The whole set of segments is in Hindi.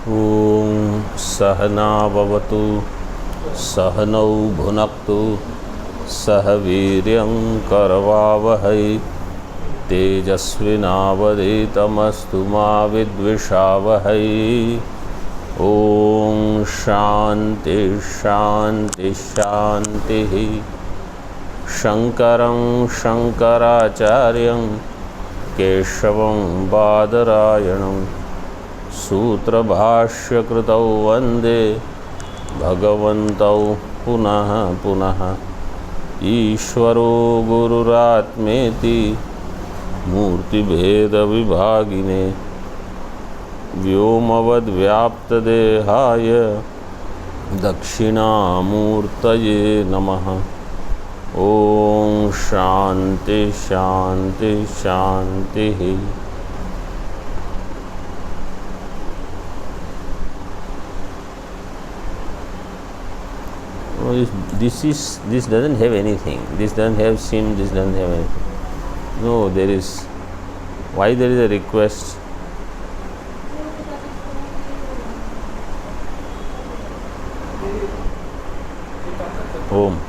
ॐ सहना भवतु सहनौ भुनक्तु सह वीर्यं करवावहै तेजस्विनावधीतमस्तु मा विद्विषावहै। ॐ शान्ति शान्ति शान्तिः। शङ्करं शङ्कराचार्यं केशवं बादरायणं सूत्रभाष्यकृतौ वन्दे भगवन्तौ पुनः पुनः। ईश्वरो गुरुरात्मेति मूर्तिभेदविभागिने व्योमवद्व्याप्तदेहाय दक्षिणामूर्तये नमः। ॐ शान्ति शान्ति शान्तिः। This doesn't have anything. This doesn't have sim. This doesn't have anything. No, there is. Why there is a request? Om.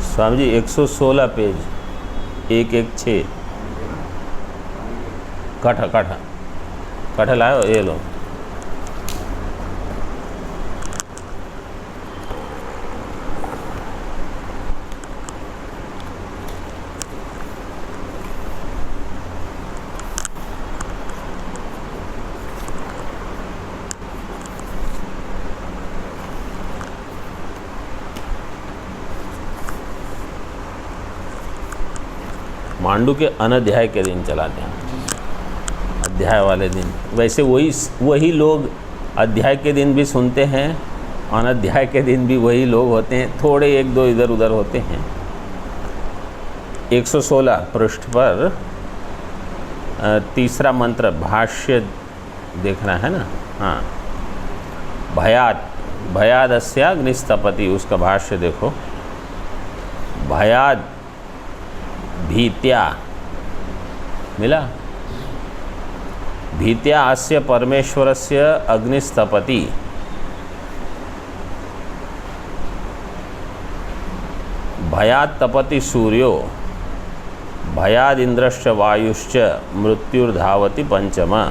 Swami ji 116 page 116 Katha लाओ, ये लो। मांडू के अनध्याय के दिन चलाते हैं, अध्याय वाले दिन। वैसे वही लोग अध्याय के दिन भी सुनते हैं, अनध्याय के दिन भी वही लोग होते हैं, थोड़े एक दो इधर उधर होते हैं। 116 पृष्ठ पर तीसरा मंत्र भाष्य देखना है ना। हाँ, भयादस्याग्निस्तपति, उसका भाष्य देखो। भयाद भीत्या मिला, भीत्या अस्य परमेश्वरस्य अग्निस्तपति। भयात् तपति सूर्यो भयादिन्द्रश्च वायुश्च मृत्युर्धावति पंचमा।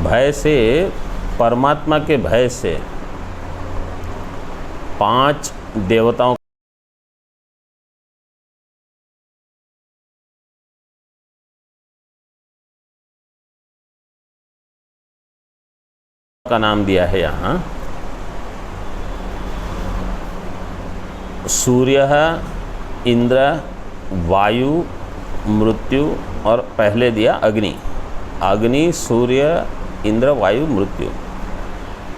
भय से, परमात्मा के भय से 5 देवताओं का नाम दिया है यहाँ। सूर्य, इंद्र, वायु, मृत्यु और पहले दिया अग्नि। अग्नि, सूर्य, इंद्र, वायु, मृत्यु,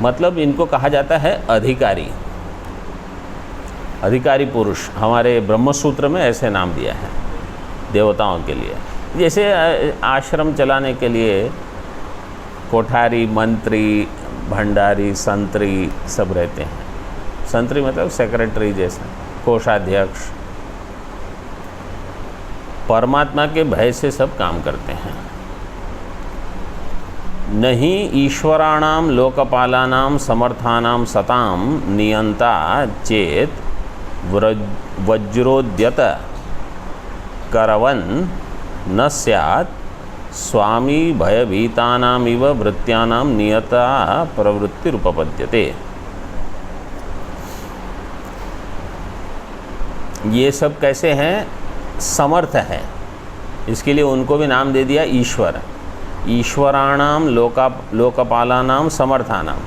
मतलब इनको कहा जाता है अधिकारी, अधिकारी पुरुष। हमारे ब्रह्मसूत्र में ऐसे नाम दिया है देवताओं के लिए। जैसे आश्रम चलाने के लिए कोठारी, मंत्री, भंडारी, संतरी सब रहते हैं। संतरी मतलब सेक्रेटरी जैसा, कोषाध्यक्ष। परमात्मा के भय से सब काम करते हैं। नहीं ईश्वराणाम लोकपालानाम समर्थानाम सताम नियंता चेत वज्रोद्यत करवन न स्यात् स्वामी भयभीतानामिव वृत्त्यानाम नियता प्रवृत्तिरुपपद्यते। ये सब कैसे हैं? समर्थ है, इसके लिए उनको भी नाम दे दिया ईश्वर। ईश्वराणाम लोकपालानाम समर्थानाम,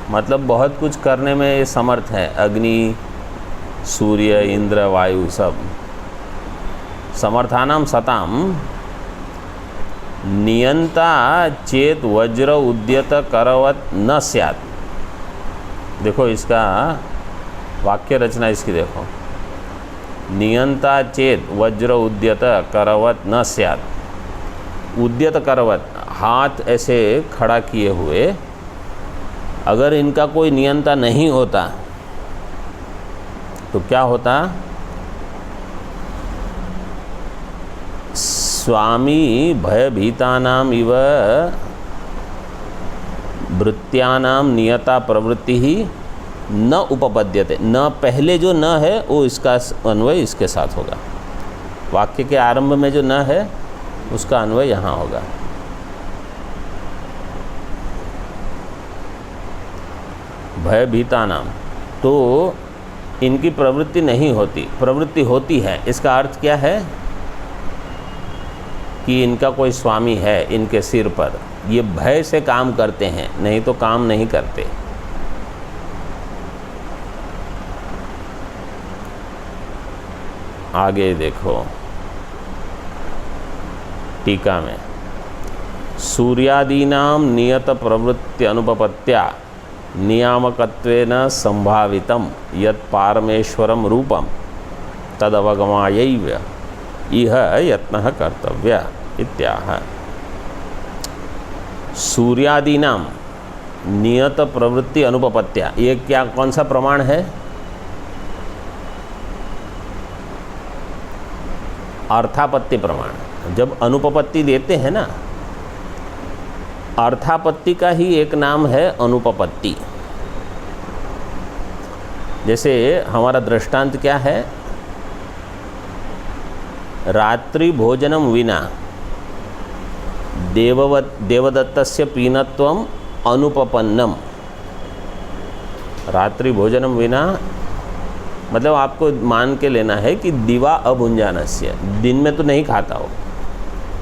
मतलब बहुत कुछ करने में ये समर्थ है। अग्नि, सूर्य, इंद्र, वायु सब। समर्थानाम सताम नियंता चेत वज्र उद्यत करवत न स्यात्। देखो इसका वाक्य रचना इसकी देखो, नियंता चेत वज्र उद्यत करवत न स्यात्। उद्यत करवत, हाथ ऐसे खड़ा किए हुए, अगर इनका कोई नियंता नहीं होता तो क्या होता? स्वामी भयभीतानाम इव वृत्त्यानाम नियता प्रवृत्ति ही न उपपद्यते। न पहले जो न है वो इसका अन्वय इसके साथ होगा। वाक्य के आरंभ में जो न है उसका अन्वय यहाँ होगा। भयभीतानाम, तो इनकी प्रवृत्ति नहीं होती, प्रवृत्ति होती है। इसका अर्थ क्या है कि इनका कोई स्वामी है इनके सिर पर, ये भय से काम करते हैं, नहीं तो काम नहीं करते। आगे देखो टीका में, सूर्यादीनां नियत प्रवृत्ति अनुपपत्त्या नियामकत्वेन संभावितं यत् पारमेश्वरं रूपं तदवगमायैव इह यत्नः कर्तव्यः इत्याह। सूर्यादीनां नियत प्रवृत्ति अनुपपत्त्या, ये क्या, कौन सा प्रमाण है? अर्थापत्ति प्रमाण। जब अनुपपत्ति देते हैं ना, अर्थापत्ति का ही एक नाम है अनुपपत्ति। जैसे हमारा दृष्टांत क्या है? रात्रि भोजनम विना देवदत्तस्य पीनत्वम अनुपपन्नम। रात्रि भोजनम विना मतलब आपको मान के लेना है कि दिवा अभुंजानस्य, दिन में तो नहीं खाता हो,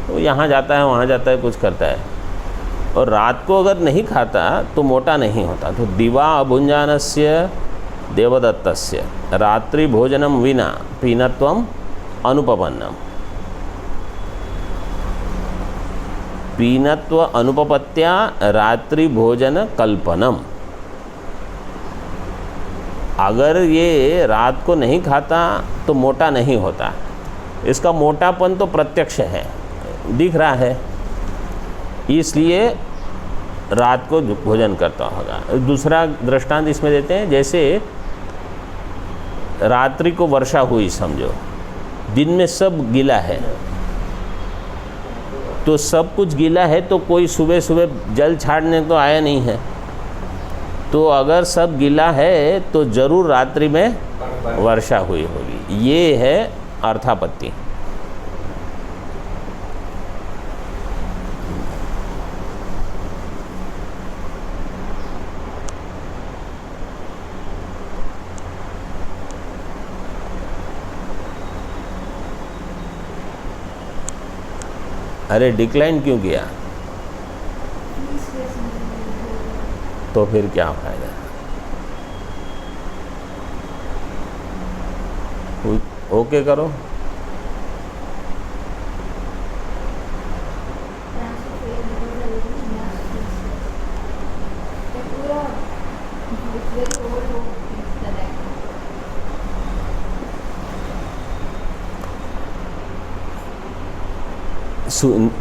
तो यहाँ जाता है वहाँ जाता है कुछ करता है, और रात को अगर नहीं खाता तो मोटा नहीं होता। तो दिवा अभुंजानस्य देवदत्तस्य रात्रि भोजनम विना पीनत्वम अनुपपन्नम। पीनत्व अनुपपत्त्या रात्रि भोजन कल्पनम। अगर ये रात को नहीं खाता तो मोटा नहीं होता, इसका मोटापन तो प्रत्यक्ष है, दिख रहा है, इसलिए रात को भोजन करता होगा। दूसरा दृष्टांत इसमें देते हैं, जैसे रात्रि को वर्षा हुई समझो, दिन में सब गीला है, तो सब कुछ गीला है, तो कोई सुबह सुबह जल छाड़ने तो आया नहीं है, तो अगर सब गीला है तो जरूर रात्रि में वर्षा हुई होगी। ये है अर्थापत्ति। अरे डिक्लाइन क्यों किया? तो फिर क्या फायदा? ओके करो।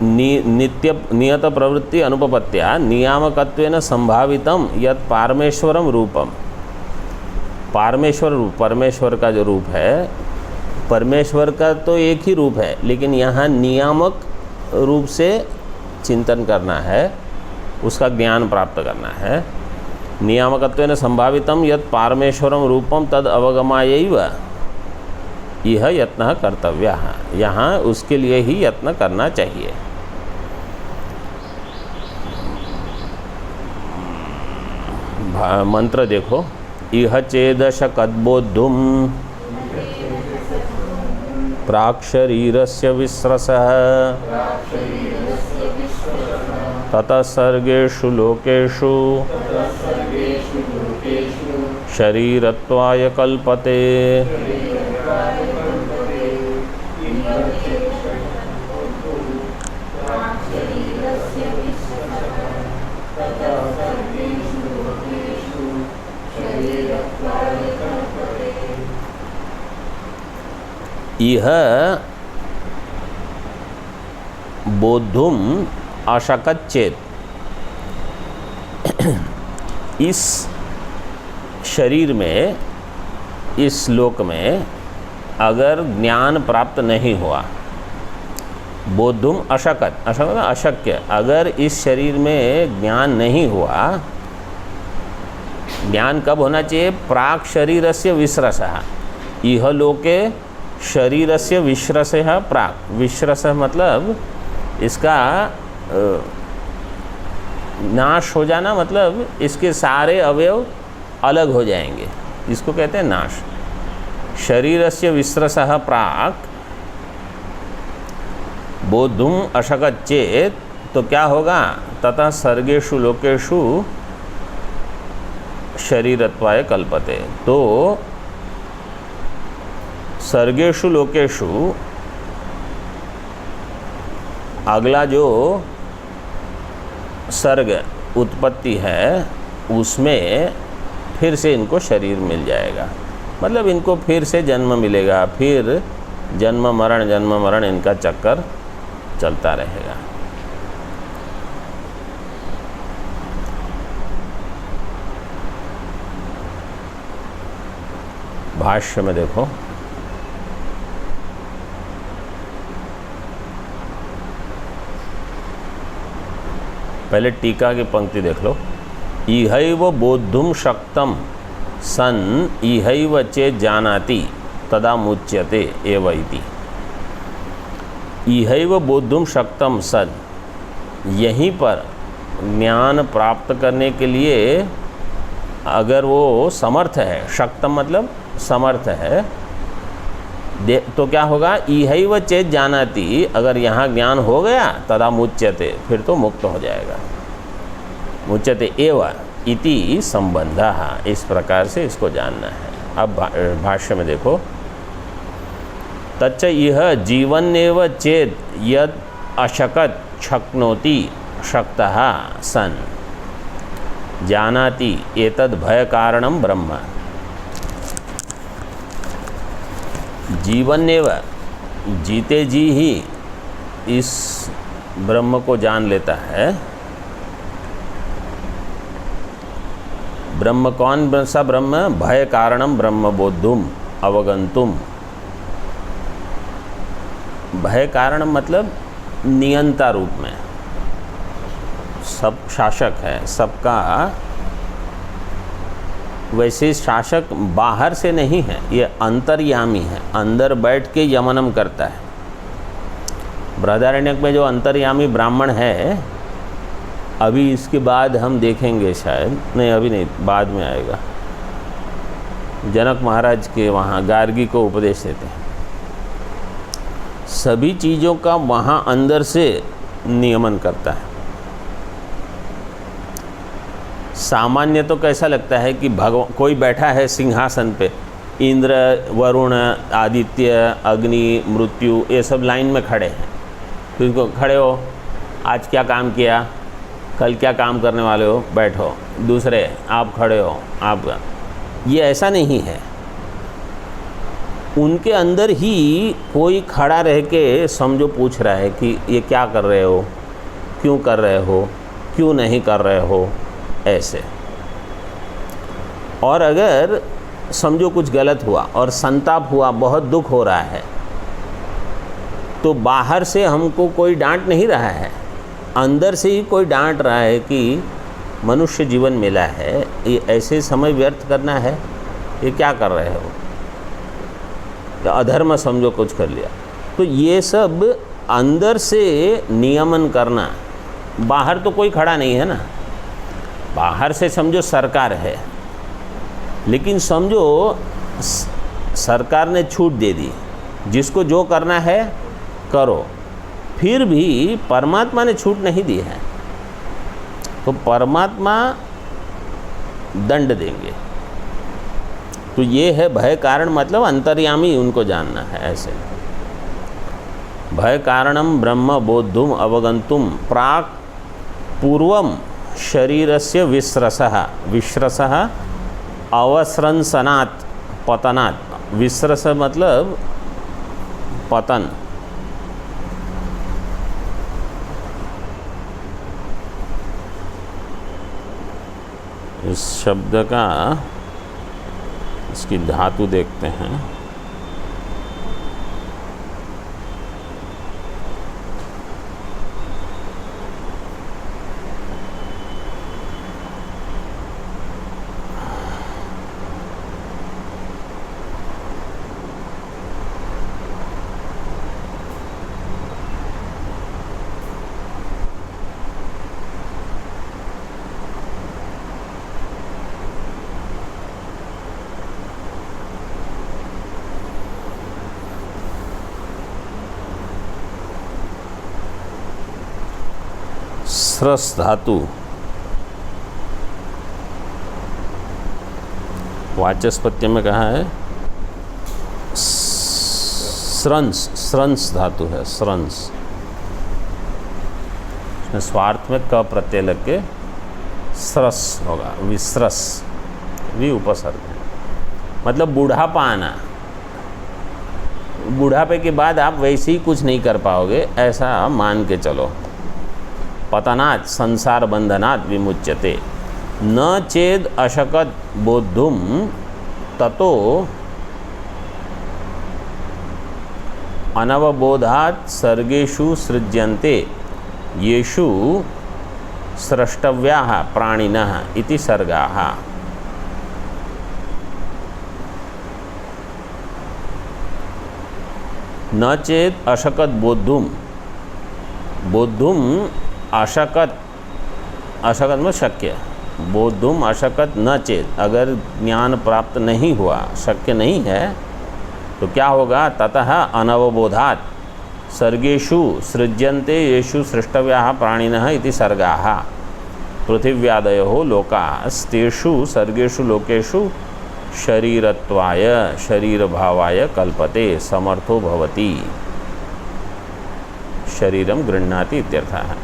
नियत प्रवृत्ति अनुपपत्त्या नियामकत्वेन संभावितम यत् पारमेश्वरम रूपम। पारमेश्वर रूप, परमेश्वर का जो रूप है, परमेश्वर का तो एक ही रूप है, लेकिन यहाँ नियामक रूप से चिंतन करना है, उसका ज्ञान प्राप्त करना है। नियामकत्वेन संभावितम यत् पारमेश्वरम रूपम तद अवगमायैव यह यत्न कर्तव्य। यहाँ उसके लिए ही यत्न करना चाहिए। मंत्र देखो, इह चेदशकद्बोद्धुम प्राक्शरीरस्य विस्रसः ततः सर्गेषु लोकेषु शरीरत्वाय कल्पते। इह बोद्धुम अशकत चेत, इस शरीर में, इस लोक में अगर ज्ञान प्राप्त नहीं हुआ, बोद्धुम अशकत, अशकत अशक्य, अगर इस शरीर में ज्ञान नहीं हुआ, ज्ञान कब होना चाहिए? प्राक शरीरस्य विश्रसः, इह लोके शरीरस्य विश्रसः प्राक, विश्रसः मतलब इसका नाश हो जाना, मतलब इसके सारे अवयव अलग हो जाएंगे, इसको कहते हैं नाश। शरीरस्य विश्रसः प्राक बोद्धुम अशकत चेत, तो क्या होगा? ततः सर्गेषु लोकेषु शरीरत्वाय कल्पते, तो सर्गेषु लोकेषु अगला जो सर्ग उत्पत्ति है उसमें फिर से इनको शरीर मिल जाएगा, मतलब इनको फिर से जन्म मिलेगा, फिर जन्म मरण इनका चक्कर चलता रहेगा। भाष्य में देखो, पहले टीका की पंक्ति देख लो। इहैव बोद्धुम शक्तम सन इहैव चेत् जानाति तदा मुच्यते एव इति। इहैव बोद्धुम शक्तम सन, यहीं पर ज्ञान प्राप्त करने के लिए अगर वो समर्थ है, शक्तम मतलब समर्थ है, तो क्या होगा? इहैव चेत् जानाति, अगर यहाँ ज्ञान हो गया तदा मुच्यते, फिर तो मुक्त हो जाएगा। मुच्यते एव इति संबंधः, इस प्रकार से इसको जानना है। अब भाष्य में देखो, तच्च इह जीवन्नेव चेत् यद अशकत शक्नोति शक्तः सन जानाति एतद् भय कारणम ब्रह्म। जीवन्नेव, जीते जी ही इस ब्रह्म को जान लेता है। ब्रह्म कौन सा ब्रह्म? भय कारणम ब्रह्म बोद्धुम अवगंतुम। भय कारण मतलब नियंता रूप में, सब शासक है, सबका। वैसे शासक बाहर से नहीं है, ये अंतर्यामी है, अंदर बैठ के यमनम करता है। बृहदारण्यक में जो अंतर्यामी ब्राह्मण है, अभी इसके बाद हम देखेंगे, शायद नहीं, अभी नहीं, बाद में आएगा। जनक महाराज के वहाँ गार्गी को उपदेश देते हैं, सभी चीज़ों का वहाँ अंदर से नियमन करता है। सामान्य तो कैसा लगता है कि भगवान कोई बैठा है सिंहासन पे, इंद्र, वरुण, आदित्य, अग्नि, मृत्यु, ये सब लाइन में खड़े हैं। फिर उसको खड़े हो, आज क्या काम किया, कल क्या काम करने वाले हो, बैठो। दूसरे, आप खड़े हो, आप, ये ऐसा नहीं है। उनके अंदर ही कोई खड़ा रह के समझो पूछ रहा है कि ये क्या कर रहे हो, क्यों कर रहे हो, क्यों नहीं कर रहे हो, ऐसे। और अगर समझो कुछ गलत हुआ और संताप हुआ, बहुत दुख हो रहा है, तो बाहर से हमको कोई डांट नहीं रहा है, अंदर से ही कोई डांट रहा है कि मनुष्य जीवन मिला है, ये ऐसे समय व्यर्थ करना है, ये क्या कर रहे हो, अधर्म समझो कुछ कर लिया। तो ये सब अंदर से नियमन करना, बाहर तो कोई खड़ा नहीं है ना। बाहर से समझो सरकार है, लेकिन समझो सरकार ने छूट दे दी, जिसको जो करना है करो, फिर भी परमात्मा ने छूट नहीं दी है, तो परमात्मा दंड देंगे। तो ये है भय कारण, मतलब अंतर्यामी, उनको जानना है ऐसे। भय कारणम ब्रह्म बोद्धुम अवगंतुम प्राक पूर्वम शरीरस्य विस्रसः, विस्रसः अवस्रंसनात् पतनात्। विस्रस मतलब पतन। इस शब्द का इसकी धातु देखते हैं। स्रस धातु वाचस्पत्य में कहा है स्रंस, स्रंस धातु है, स्रंस। इसमें स्वार्थ में क प्रत्यय लग के स्रस होगा, विस्रस, भी उपसर्ग है। मतलब बुढ़ापा आना, बुढ़ापे के बाद आप वैसे ही कुछ नहीं कर पाओगे, ऐसा मान के चलो। पतनात् संसार बंधनात् विमुच्यते न चेद अशकत बोद्धुम ततो अनवबोधात् सर्गेषु सृज्यन्ते येषु स्रष्टव्याः प्राणिनः इति सर्गाः। न चेत अशकत बोद्धुम, बोद्धुम अशकत, अशकत में शक्य, बोद्धुम अशकत न चेत, अगर ज्ञान प्राप्त नहीं हुआ, शक्य नहीं है, तो क्या होगा? ततः अनवबोधात् सर्गेषु सृज्यन्ते येषु सृष्टव्याः प्राणिनः इति सर्गाः। पृथिव्यादयो लोकास्तेषु सर्गेषु लोकेषु शरीरत्वाय शरीरभावाय कल्पते समर्थो भवति। शरीरम गृह्णाति इत्यर्थः है।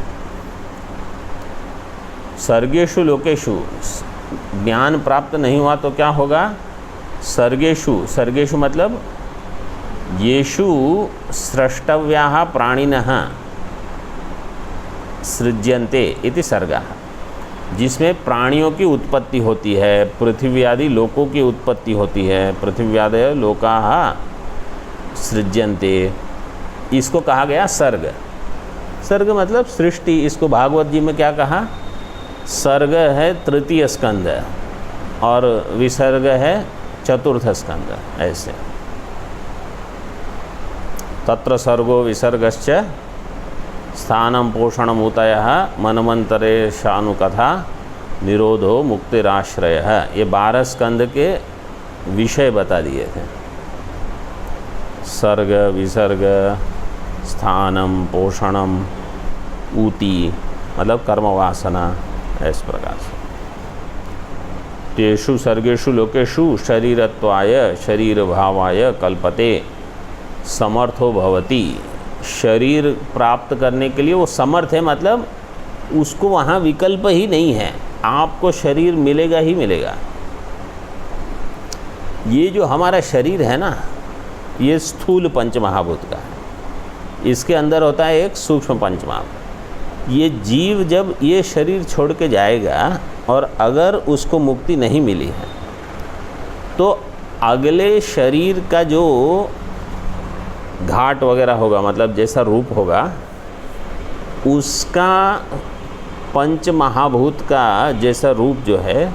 सर्गेषु लोकेषु, ज्ञान प्राप्त नहीं हुआ तो क्या होगा? सर्गेषु, सर्गेषु मतलब येषु स्रष्टव्याः प्राणिनः सृज्यन्ते इति सर्गः, जिसमें प्राणियों की उत्पत्ति होती है, पृथ्वी आदि लोकों की उत्पत्ति होती है। पृथ्व्यादय लोकाः सृज्यन्ते, इसको कहा गया सर्ग। सर्ग मतलब सृष्टि। इसको भागवत जी में क्या कहा? सर्ग है तृतीय स्कंद और विसर्ग है चतुर्थ स्कंद। ऐसे तत्र सर्गो विसर्गश्च स्थानं पोषणम ऊतयः मनमंतरेशानुकथा निरोधो मुक्तिराश्रयः। ये 12 स्कंद के विषय बता दिए थे। सर्ग, विसर्ग, स्थानम, पोषणम, ऊति मतलब कर्म वासना, इस प्रकार से। तेषु सर्गेषु लोकेषु शरीरत्वाय शरीर भावाय कल्पते समर्थो भवति। शरीर प्राप्त करने के लिए वो समर्थ है, मतलब उसको वहाँ विकल्प ही नहीं है, आपको शरीर मिलेगा ही मिलेगा। ये जो हमारा शरीर है ना, ये स्थूल पंचमहाभूत का है। इसके अंदर होता है एक सूक्ष्म पंचमहाभूत। ये जीव जब ये शरीर छोड़ के जाएगा और अगर उसको मुक्ति नहीं मिली है तो अगले शरीर का जो घाट वगैरह होगा, मतलब जैसा रूप होगा, उसका पंच महाभूत का जैसा रूप जो है,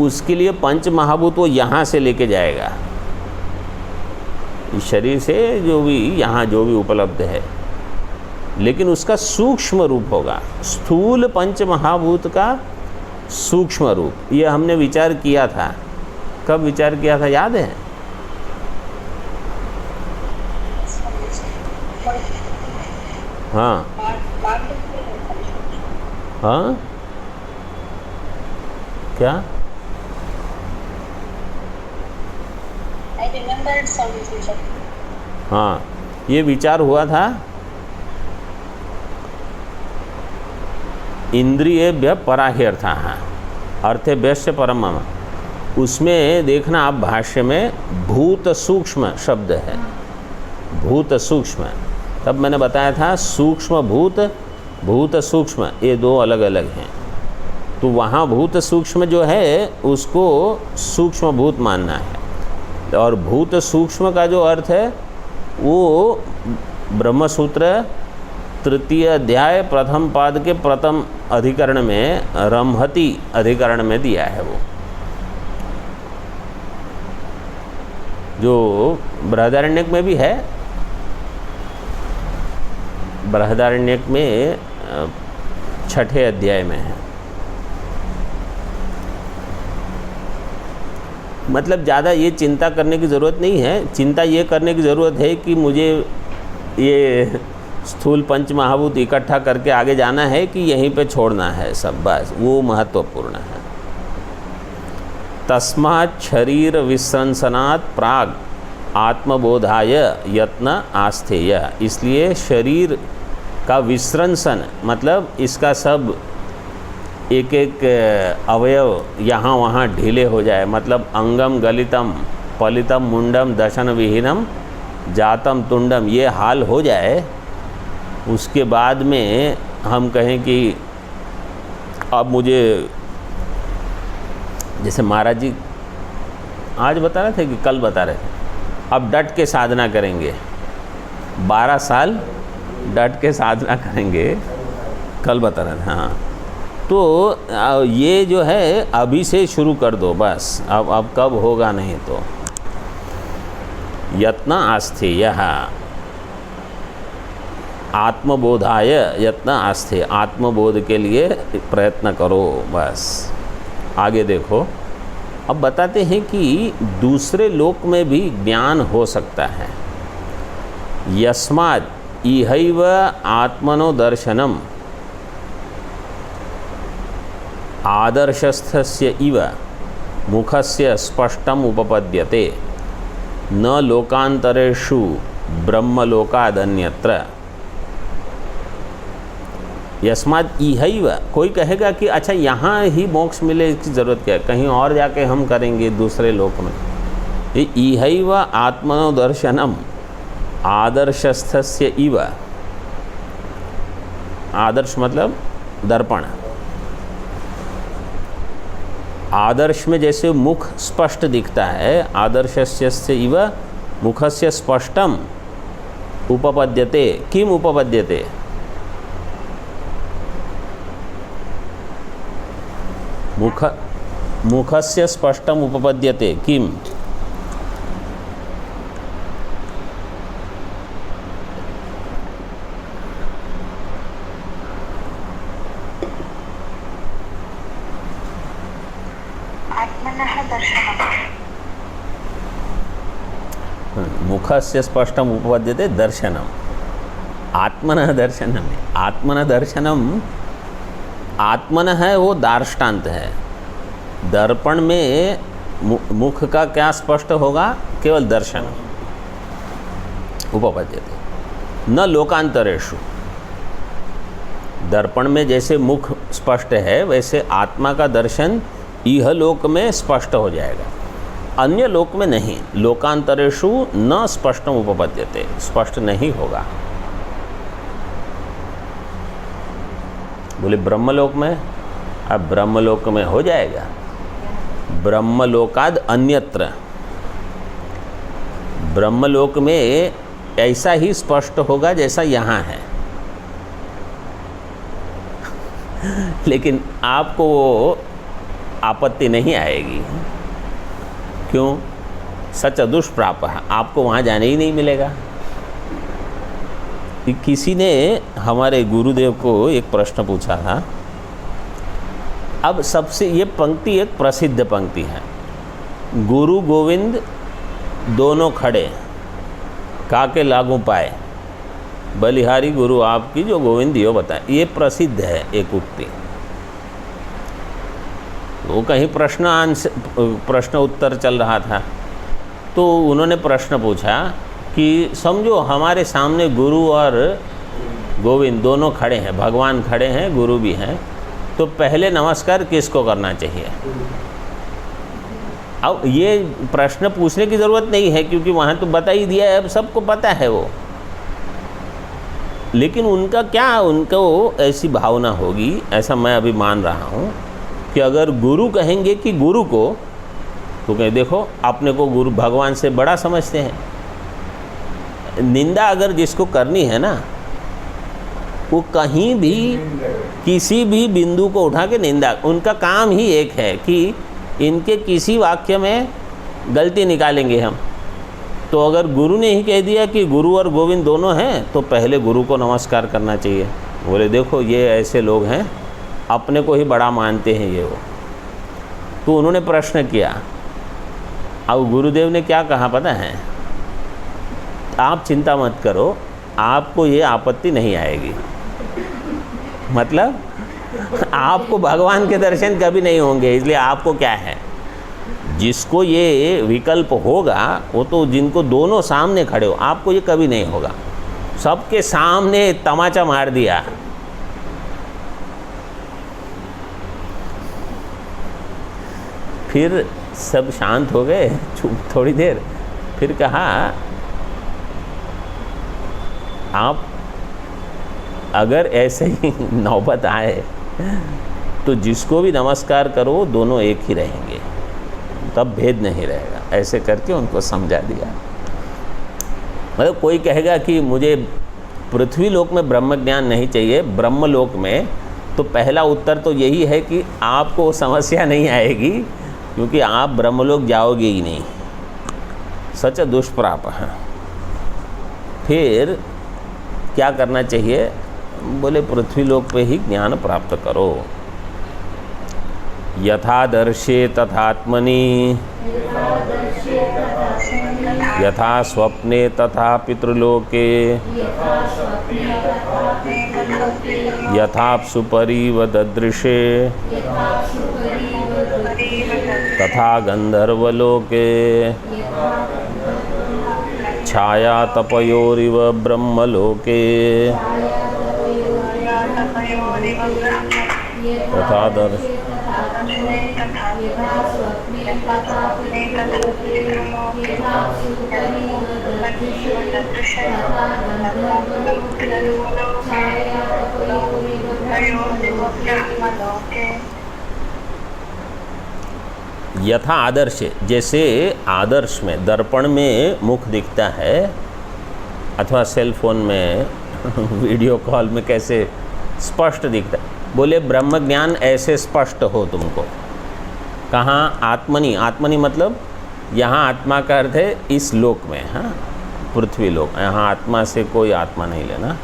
उसके लिए पंच महाभूत वो यहाँ से लेके जाएगा, इस शरीर से जो भी यहाँ जो भी उपलब्ध है, लेकिन उसका सूक्ष्म रूप होगा। स्थूल पंच महाभूत का सूक्ष्म रूप, ये हमने विचार किया था। कब विचार किया था याद है? हाँ हाँ, क्या? हाँ, ये विचार हुआ था इंद्रियेभ्य पराह्यर्थः अर्थेभ्यश्च परम। उसमें देखना आप भाष्य में भूत सूक्ष्म शब्द है, भूत सूक्ष्म। तब मैंने बताया था सूक्ष्म भूत, भूत सूक्ष्म, ये दो अलग अलग हैं। तो वहाँ भूत सूक्ष्म जो है उसको सूक्ष्म भूत मानना है, और भूत सूक्ष्म का जो अर्थ है वो ब्रह्मसूत्र तृतीय अध्याय प्रथम पाद के प्रथम अधिकरण में, रमहति अधिकरण में दिया है। वो जो बृहदारण्यक में भी है, बृहदारण्यक में 6ठे अध्याय में है। मतलब ज़्यादा ये चिंता करने की ज़रूरत नहीं है। चिंता ये करने की ज़रूरत है कि मुझे ये स्थूल पंच महाभूत इकट्ठा करके आगे जाना है कि यहीं पे छोड़ना है सब, बस वो महत्वपूर्ण है। तस्मात् शरीर विसंसनात् प्राग आत्मबोधाय यत्न आस्थेय। इसलिए शरीर का विसंसन मतलब इसका सब एक एक अवयव यहाँ वहाँ ढीले हो जाए, मतलब अंगम गलितम पलितम मुंडम दशन विहीनम जातम तुंडम, ये हाल हो जाए। उसके बाद में हम कहें कि अब मुझे, जैसे महाराज जी आज बता रहे थे कि कल बता रहे थे, अब डट के साधना करेंगे, 12 साल डट के साधना करेंगे, कल बता रहे थे। हाँ, तो ये जो है अभी से शुरू कर दो बस, अब कब होगा नहीं तो। यत्न आस्थेय, आत्मबोधाय यत्न आस्थेय, आत्मबोध के लिए प्रयत्न करो बस। आगे देखो, अब बताते हैं कि दूसरे लोक में भी ज्ञान हो सकता है। यस्माद् इहैव आत्मनो दर्शनम आदर्शस्थस्य इव मुखस्य स्पष्टम उपपद्यते न लोकांतरेषु ब्रह्मलोकादन्यत्र। यस्मात् इहैव, कोई कहेगा कि अच्छा यहाँ ही मोक्ष मिले, इसकी ज़रूरत क्या है, कहीं और जाके हम करेंगे दूसरे लोक में। ये इहैव आत्मनो दर्शनम आदर्शस्थस्य इव, आदर्श मतलब दर्पण। आदर्श में जैसे मुख स्पष्ट दिखता है, आदर्शस्य इव मुखस्य स्पष्टम उपपद्यते। किम उपपद्यते? मुखस्य स्पष्टम उपपद्यते किम? मुखस्य स्पष्टम उपपद्यते दर्शनम, आत्मनः दर्शनम। आत्मनः दर्शनम, आत्मनः है वो दार्ष्टान्त है। दर्पण में मुख का क्या स्पष्ट होगा? केवल दर्शन। उपपद्यते न लोकांतरेषु, दर्पण में जैसे मुख स्पष्ट है वैसे आत्मा का दर्शन इह लोक में स्पष्ट हो जाएगा, अन्य लोक में नहीं। लोकांतरेषु न स्पष्टम उपपद्यते, स्पष्ट नहीं होगा। बोले ब्रह्मलोक में, अब ब्रह्मलोक में हो जाएगा। ब्रह्मलोकाद अन्यत्र, ब्रह्मलोक में ऐसा ही स्पष्ट होगा जैसा यहाँ है। लेकिन आपको आपत्ति नहीं आएगी। क्यों? सच दुष्प्राप है, आपको वहाँ जाने ही नहीं मिलेगा। किसी ने हमारे गुरुदेव को एक प्रश्न पूछा था। अब सबसे ये पंक्ति एक प्रसिद्ध पंक्ति है, गुरु गोविंद दोनों खड़े काके लागू पाए, बलिहारी गुरु आपकी जो गोविंद यो बताए। ये प्रसिद्ध है एक उक्ति। वो कहीं प्रश्न उत्तर चल रहा था, तो उन्होंने प्रश्न पूछा कि समझो हमारे सामने गुरु और गोविंद दोनों खड़े हैं, भगवान खड़े हैं, गुरु भी हैं, तो पहले नमस्कार किसको करना चाहिए? अब ये प्रश्न पूछने की ज़रूरत नहीं है, क्योंकि वहाँ तो बता ही दिया है, अब सबको पता है वो। लेकिन उनका क्या, उनको ऐसी भावना होगी, ऐसा मैं अभी मान रहा हूँ कि अगर गुरु कहेंगे कि गुरु को, तो कहें देखो अपने को गुरु भगवान से बड़ा समझते हैं। निंदा अगर जिसको करनी है ना, वो कहीं भी किसी भी बिंदु को उठा के निंदा, उनका काम ही एक है कि इनके किसी वाक्य में गलती निकालेंगे हम। तो अगर गुरु ने ही कह दिया कि गुरु और गोविंद दोनों हैं, तो पहले गुरु को नमस्कार करना चाहिए। बोले देखो ये ऐसे लोग हैं, अपने को ही बड़ा मानते हैं ये वो। तो उन्होंने प्रश्न किया। अब गुरुदेव ने क्या कहा पता है? आप चिंता मत करो, आपको ये आपत्ति नहीं आएगी। मतलब आपको भगवान के दर्शन कभी नहीं होंगे, इसलिए आपको क्या है, जिसको ये विकल्प होगा वो तो जिनको दोनों सामने खड़े हो, आपको ये कभी नहीं होगा। सबके सामने तमाचा मार दिया। फिर सब शांत हो गए, चुप थोड़ी देर, फिर कहा आप अगर ऐसे ही नौबत आए तो जिसको भी नमस्कार करो दोनों एक ही रहेंगे, तब भेद नहीं रहेगा। ऐसे करके उनको समझा दिया। मतलब कोई कहेगा कि मुझे पृथ्वी लोक में ब्रह्म ज्ञान नहीं चाहिए, ब्रह्म लोक में, तो पहला उत्तर तो यही है कि आपको समस्या नहीं आएगी, क्योंकि आप ब्रह्मलोक जाओगे ही नहीं, सच दुष्प्राप है। फिर क्या करना चाहिए? बोले पृथ्वी लोक पे ही ज्ञान प्राप्त करो। यथादर्शे तथात्मनि, यथा स्वप्ने तथा पितृलोके, यथाप्सु परिव ददृशे, तथा गंधर्वलोके, छाया तपयोरिव ब्रह्मलोके, तथा दर्श यथा आदर्श, जैसे आदर्श में दर्पण में मुख दिखता है, अथवा सेल फोन में वीडियो कॉल में कैसे स्पष्ट दिखता है, बोले ब्रह्म ज्ञान ऐसे स्पष्ट हो तुमको। कहाँ? आत्मनि। आत्मनि मतलब यहाँ आत्मा का अर्थ है इस लोक में, हाँ, पृथ्वी लोक। यहाँ आत्मा से कोई आत्मा नहीं लेना।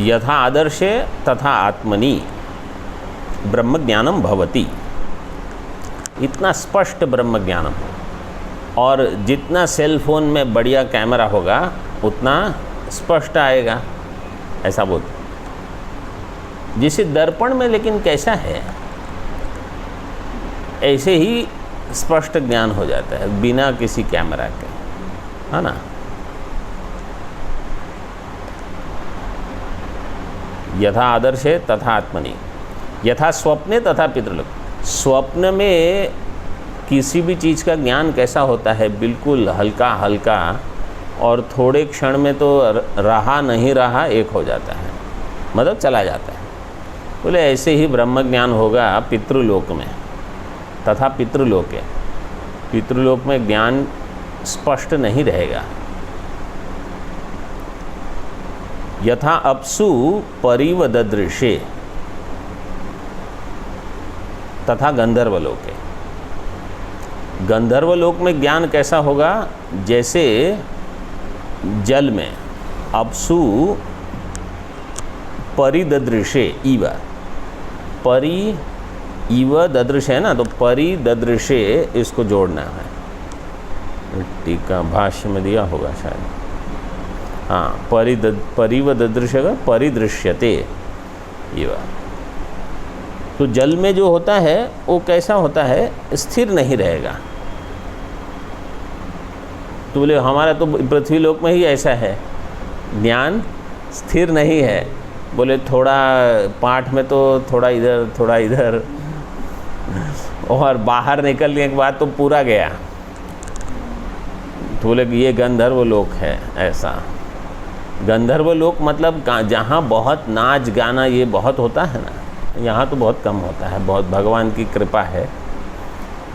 यथा आदर्शे तथा आत्मनि ब्रह्म ज्ञानम भवति, इतना स्पष्ट ब्रह्म ज्ञानम हो। और जितना सेल फोन में बढ़िया कैमरा होगा उतना स्पष्ट आएगा, ऐसा बोलते। जिसे दर्पण में लेकिन कैसा है, ऐसे ही स्पष्ट ज्ञान हो जाता है बिना किसी कैमरा के, है ना। यथा आदर्शे तथा आत्मनि, यथा स्वप्ने तथा पितृलोक। स्वप्न में किसी भी चीज़ का ज्ञान कैसा होता है, बिल्कुल हल्का हल्का, और थोड़े क्षण में तो रहा नहीं रहा एक हो जाता है, मतलब चला जाता है। बोले ऐसे ही ब्रह्म ज्ञान होगा पितृलोक में, तथा पितृलोके, पितृलोक में ज्ञान स्पष्ट नहीं रहेगा। यथा अप्सु परिव ददृशे तथा गंधर्वलोके, गंधर्वलोक में ज्ञान कैसा होगा, जैसे जल में अप्सु परिददृशे इव, परि इव ददृश है ना, तो परिददृशे इसको जोड़ना है। टीका भाष्य में दिया होगा शायद, हाँ, परिव ददृश्य का परिदृश्यते इव। तो जल में जो होता है वो कैसा होता है, स्थिर नहीं रहेगा। तो बोले हमारा तो पृथ्वी लोक में ही ऐसा है, ज्ञान स्थिर नहीं है। बोले थोड़ा पाठ में तो थोड़ा इधर थोड़ा इधर, और बाहर निकलने के बाद तो पूरा गया। तो बोले कि ये गंधर्व लोक है। ऐसा गंधर्व लोक मतलब जहाँ बहुत नाच गाना ये बहुत होता है ना, यहाँ तो बहुत कम होता है। बहुत भगवान की कृपा है,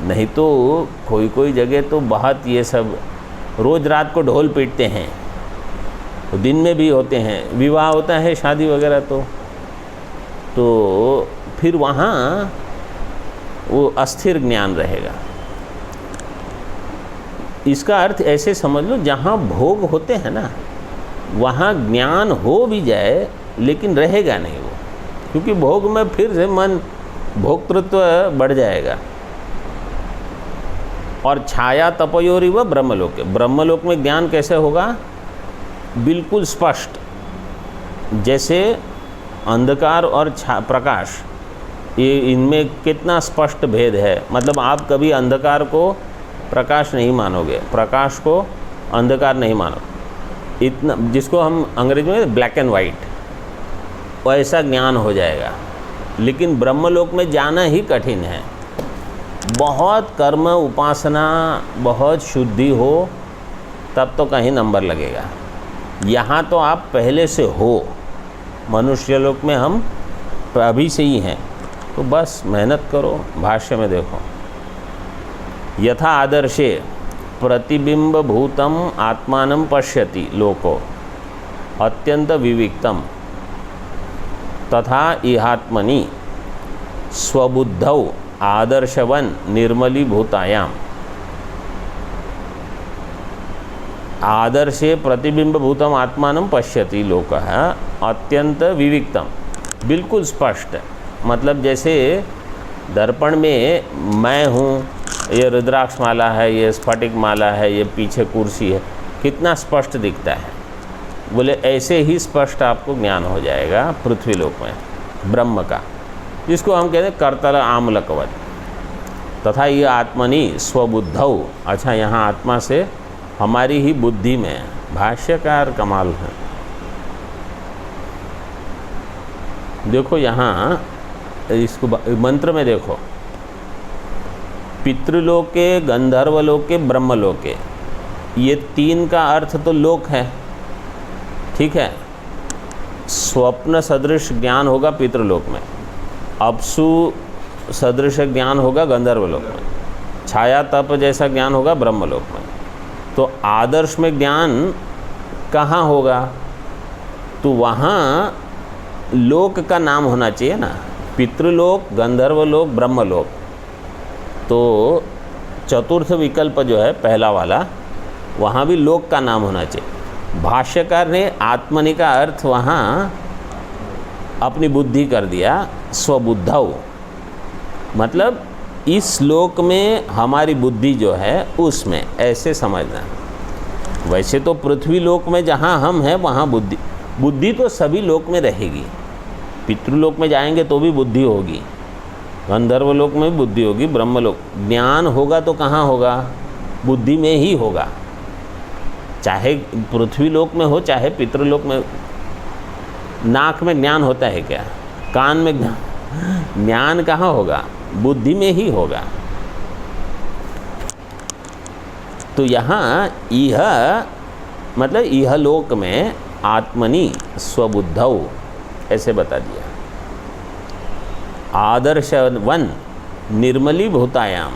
नहीं तो कोई कोई जगह तो बहुत ये सब रोज़ रात को ढोल पीटते हैं, तो दिन में भी होते हैं। विवाह होता है, शादी वगैरह, तो फिर वहाँ वो अस्थिर ज्ञान रहेगा। इसका अर्थ ऐसे समझ लो, जहाँ भोग होते हैं ना वहाँ ज्ञान हो भी जाए लेकिन रहेगा नहीं वो, क्योंकि भोग में फिर से मन भोक्तृत्व बढ़ जाएगा। और छाया तपयोरी व ब्रह्मलोक, ब्रह्मलोक में ज्ञान कैसे होगा? बिल्कुल स्पष्ट, जैसे अंधकार और प्रकाश, ये इनमें कितना स्पष्ट भेद है। मतलब आप कभी अंधकार को प्रकाश नहीं मानोगे, प्रकाश को अंधकार नहीं मानोगे, इतना, जिसको हम अंग्रेजी में ब्लैक एंड वाइट, वैसा ज्ञान हो जाएगा। लेकिन ब्रह्मलोक में जाना ही कठिन है। बहुत कर्म उपासना, बहुत शुद्धि हो तब तो कहीं नंबर लगेगा। यहाँ तो आप पहले से हो, मनुष्य लोक में हम अभी से ही हैं, तो बस मेहनत करो। भाष्य में देखो, यथा आदर्शे प्रतिबिंब भूतम आत्मानं पश्यति लोको अत्यंत विविक्तम तथा इहात्मनि स्वबुद्धौ आदर्शवन निर्मलीभूतायाम। आदर्शे प्रतिबिंब भूतम आत्मानं पश्यति लोकः अत्यंत विविक्तम, बिल्कुल स्पष्ट। मतलब जैसे दर्पण में मैं हूँ, ये रुद्राक्ष माला है, ये स्फटिक माला है, ये पीछे कुर्सी है, कितना स्पष्ट दिखता है। बोले ऐसे ही स्पष्ट आपको ज्ञान हो जाएगा पृथ्वीलोक में ब्रह्म का, जिसको हम कहते हैं करतल आमलकवत। तथा ये आत्मनि स्वबुद्धौ, अच्छा यहाँ आत्मा से हमारी ही बुद्धि में। भाष्यकार कमाल है। देखो यहाँ इसको मंत्र में देखो, पितृलोके, गंधर्वलोके, ब्रह्मलोके, ये तीन का अर्थ तो लोक है, ठीक है। स्वप्न सदृश ज्ञान होगा पितृलोक में, अपसु सदृश ज्ञान होगा गंधर्वलोक में, छाया तप जैसा ज्ञान होगा ब्रह्मलोक में। तो आदर्श में ज्ञान कहाँ होगा? तो वहाँ लोक का नाम होना चाहिए ना, पितृलोक, गंधर्वलोक, ब्रह्मलोक। तो चतुर्थ विकल्प जो है पहला वाला, वहाँ भी लोक का नाम होना चाहिए। भाष्यकार ने आत्मनि का अर्थ वहाँ अपनी बुद्धि कर दिया, स्वबुद्धौ, मतलब इस लोक में हमारी बुद्धि जो है उसमें, ऐसे समझना। वैसे तो पृथ्वी लोक में जहाँ हम हैं वहाँ बुद्धि तो सभी लोक में रहेगी। पितृलोक में जाएंगे तो भी बुद्धि होगी, गंधर्वलोक में भी बुद्धि होगी, ब्रह्मलोक ज्ञान होगा तो कहाँ होगा? बुद्धि में ही होगा, चाहे पृथ्वी लोक में हो चाहे पितृलोक में। नाक में ज्ञान होता है क्या? कान में ज्ञान कहाँ होगा? बुद्धि में ही होगा। तो यहाँ यह मतलब यह लोक में आत्मनि स्वबुद्धौ ऐसे बता दिया। आदर्शवन निर्मलीभूतायाम,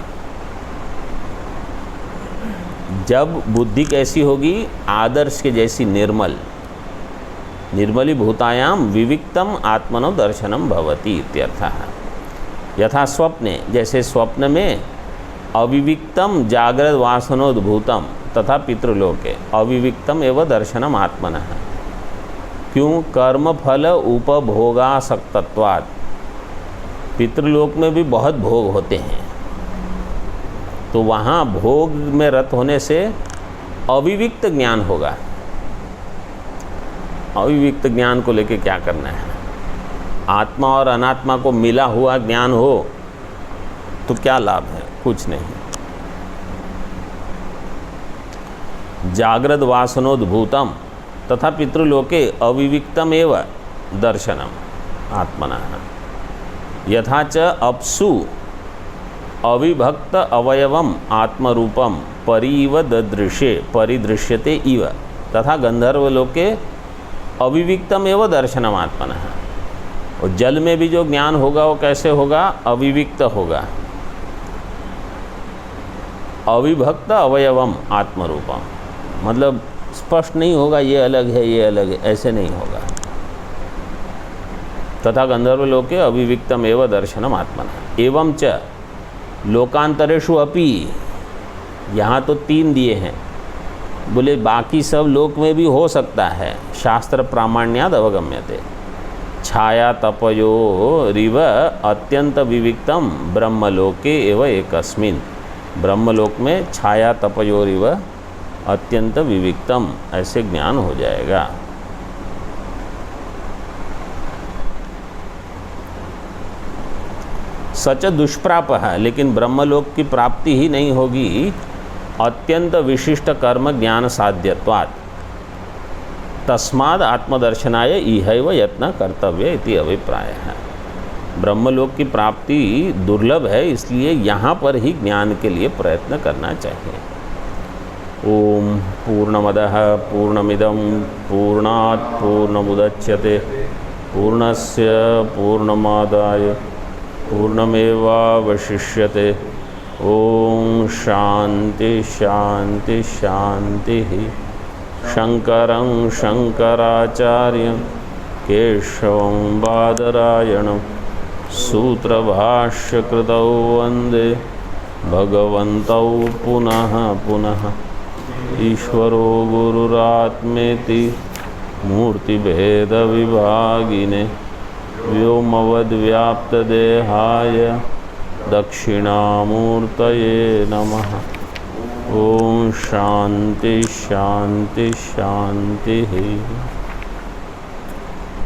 जब बुद्धि कैसी होगी? आदर्श के जैसी निर्मल। निर्मलीभूतायाम विविक्तम आत्मनो दर्शनम भवति इत्यर्थः। यथा स्वप्ने, जैसे स्वप्न में, अविविक्तम जागृत वासनोद्भूतम तथा पितृलोके अविविक्तम एवं दर्शनम आत्मनः। क्यों? कर्म फल उपभोगासक्तत्वात्। पितृलोक में भी बहुत भोग होते हैं, तो वहाँ भोग में रत होने से अविविक्त ज्ञान होगा। अविविक्त ज्ञान को लेके क्या करना है? आत्मा और अनात्मा को मिला हुआ ज्ञान हो तो क्या लाभ है? कुछ नहीं। जागृत वासनोद्भूतम तथा पितृलोके अविविक्तम एव दर्शनम आत्मनः। यथा च अपसु अविभक्त अवयवम आत्मरूपम परिव परिदृश्यते इव तथा गंधर्वलोके अविविक्तम एवं दर्शनम आत्मनः। और जल में भी जो ज्ञान होगा वो कैसे होगा? अविविक्त होगा। अविभक्त अवयवम आत्मरूपम मतलब स्पष्ट नहीं होगा ये अलग है ये अलग है, ऐसे नहीं होगा। तथा गंधर्वलोके अविविक्तम एवं दर्शनम आत्मनः। एवं च लोकांतरेषु अपि, यहाँ तो 3 दिए हैं, बोले बाकी सब लोक में भी हो सकता है। शास्त्र प्रामाण्याद अवगम्यते। छाया तपयो रिव अत्यंत विविक्तम ब्रह्मलोके एवं एकस्मिन्। ब्रह्मलोक में छाया तपयो रिव अत्यंत विविक्तम ऐसे ज्ञान हो जाएगा। सच दुष्प्राप है, लेकिन ब्रह्मलोक की प्राप्ति ही नहीं होगी अत्यंत विशिष्ट कर्म ज्ञान साध्यत्वात्। तस्माद आत्मदर्शनाय इहैव यत्न कर्तव्य इति अभिप्राय है। ब्रह्मलोक की प्राप्ति दुर्लभ है, इसलिए यहाँ पर ही ज्ञान के लिए प्रयत्न करना चाहिए। ओम पूर्णमदः पूर्णमिदं पूर्णात् पूर्णमुदच्यते पूर्णस्य पूर्णमादाय पूर्णमेवावशिष्यते। ओम शांति शांति शांति। शंकरं शंकराचार्यं केशवं बादरायणं सूत्रभाष्यकृतौ वन्दे भगवन्तौ पुनः पुनः। ईश्वरो गुरुरात्मेति मूर्तिभेदविभागिने व्योमवद्व्याप्तदेहाय दक्षिणामूर्तये नमः। ओम शांति शांति शांति।